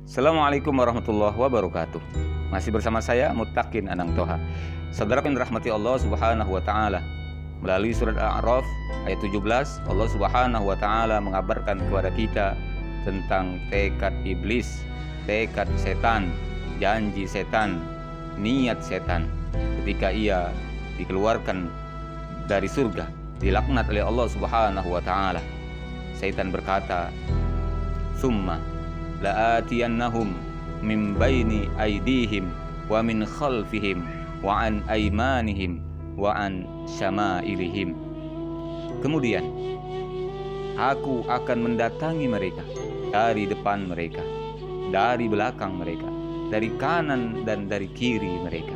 Assalamualaikum warahmatullahi wabarakatuh. Masih bersama saya Muttaqin Anang Toha. Saudara yang dirahmati Allah Subhanahu wa taala. Melalui surat Al-A'raf ayat 17, Allah Subhanahu wa taala mengabarkan kepada kita tentang tekad iblis, tekad setan, janji setan, niat setan ketika ia dikeluarkan dari surga, dilaknat oleh Allah Subhanahu wa taala. Setan berkata, "Summa la'atiyannahum min baini aydihim wa min khalfihim wa an aymanihim wa an syama'ilihim." Kemudian aku akan mendatangi mereka dari depan mereka, dari belakang mereka, dari kanan dan dari kiri mereka.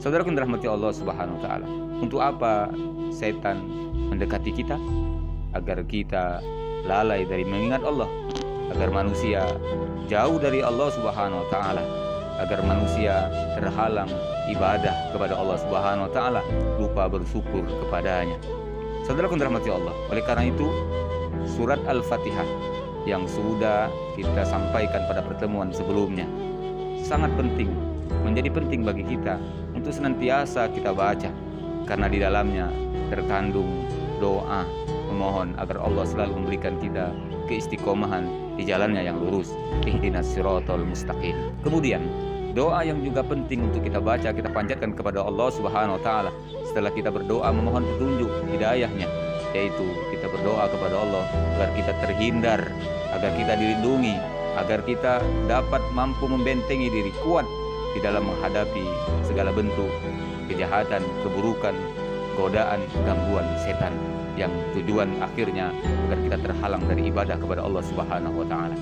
Saudara yang dirahmati Allah Subhanahu wa taala, untuk apa setan mendekati kita? Agar kita lalai dari mengingat Allah, agar manusia jauh dari Allah Subhanahu wa taala, agar manusia terhalang ibadah kepada Allah Subhanahu wa taala, lupa bersyukur kepadanya. Saudara yang dirahmati Allah, oleh karena itu surat Al-Fatihah yang sudah kita sampaikan pada pertemuan sebelumnya sangat penting, menjadi penting bagi kita untuk senantiasa kita baca, karena di dalamnya terkandung doa memohon agar Allah selalu memberikan kita keistiqomahan di jalannya yang lurus. Ihdinas siratal mustaqim. Kemudian doa yang juga penting untuk kita baca, kita panjatkan kepada Allah Subhanahu wa taala setelah kita berdoa memohon petunjuk hidayahnya, yaitu kita berdoa kepada Allah agar kita terhindar, agar kita dilindungi, agar kita dapat mampu membentengi diri kuat di dalam menghadapi segala bentuk kejahatan, keburukan, godaan, gangguan setan, yang tujuan akhirnya agar kita terhalang dari ibadah kepada Allah Subhanahu wa taala.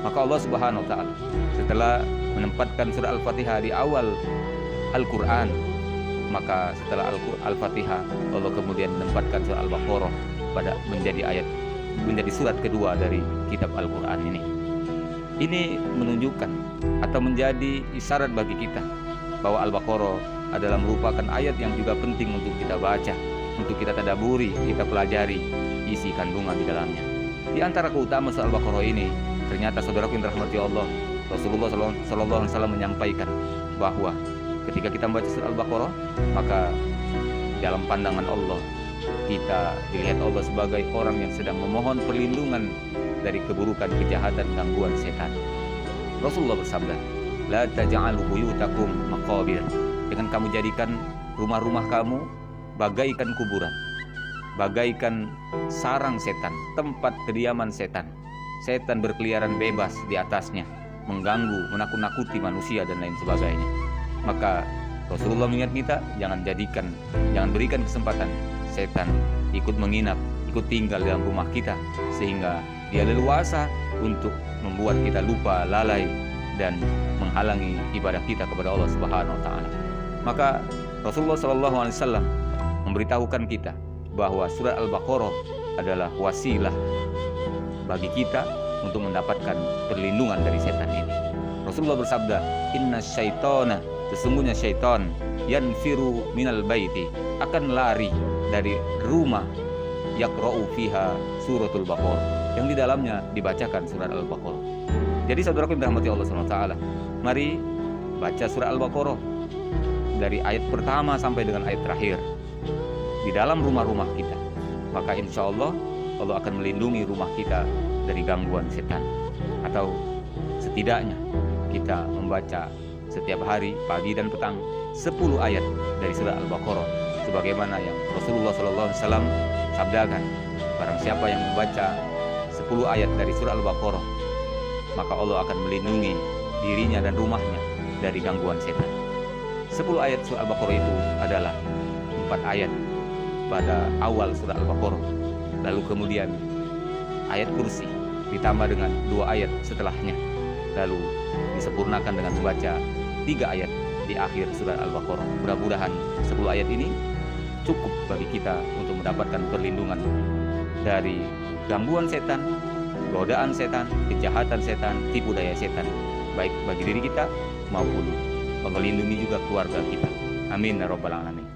Maka Allah Subhanahu wa taala setelah menempatkan surah Al-Fatihah di awal Al-Qur'an, maka setelah Al-Fatihah Allah kemudian menempatkan surah Al-Baqarah pada menjadi surat kedua dari kitab Al-Qur'an ini. Ini menunjukkan atau menjadi isyarat bagi kita bahwa Al-Baqarah adalah merupakan ayat yang juga penting untuk kita baca, untuk kita tadaburi, kita pelajari isi kandungan di dalamnya. Di antara keutamaan surah Al-Baqarah ini, ternyata saudara yang dirahmati Allah, Rasulullah SAW menyampaikan bahwa ketika kita membaca surah Al-Baqarah, maka dalam pandangan Allah kita dilihat Allah sebagai orang yang sedang memohon perlindungan dari keburukan, kejahatan, gangguan setan. Rasulullah bersabda, "La taj'alu buyutakum maqabir." Dengan kamu jadikan rumah-rumah kamu bagaikan kuburan, bagaikan sarang setan, tempat kediaman setan. Setan berkeliaran bebas di atasnya, mengganggu, menakut-nakuti manusia dan lain sebagainya. Maka Rasulullah mengingat kita, jangan berikan kesempatan setan ikut menginap, ikut tinggal dalam rumah kita, sehingga dia leluasa untuk membuat kita lupa, lalai, dan menghalangi ibadah kita kepada Allah Subhanahu wa taala. Maka Rasulullah SAW memberitahukan kita bahwa surah Al-Baqarah adalah wasilah bagi kita untuk mendapatkan perlindungan dari setan ini. Rasulullah bersabda, "Inna syaitana," sesungguhnya syaitan, "yanfiru minal baiti," akan lari dari rumah, yaqra'u fiha suratul Baqarah, yang di dalamnya dibacakan surat Al-Baqarah. Jadi saudara yang dirahmati Allah SWT, mari baca surah Al-Baqarah dari ayat pertama sampai dengan ayat terakhir di dalam rumah-rumah kita. Maka insya Allah Allah akan melindungi rumah kita dari gangguan setan. Atau setidaknya kita membaca setiap hari pagi dan petang 10 ayat dari surah Al-Baqarah, sebagaimana yang Rasulullah SAW sabdakan, barang siapa yang membaca 10 ayat dari surah Al-Baqarah, maka Allah akan melindungi dirinya dan rumahnya dari gangguan setan. 10 ayat surah Al-Baqarah itu adalah 4 ayat pada awal surah Al-Baqarah, lalu kemudian ayat kursi ditambah dengan 2 ayat setelahnya, lalu disempurnakan dengan membaca 3 ayat di akhir surah Al-Baqarah. Mudah-mudahan 10 ayat ini cukup bagi kita untuk mendapatkan perlindungan dari gangguan setan, godaan setan, kejahatan setan, tipu daya setan, baik bagi diri kita maupun melindungi juga keluarga kita. Amin ya rabbal alamin.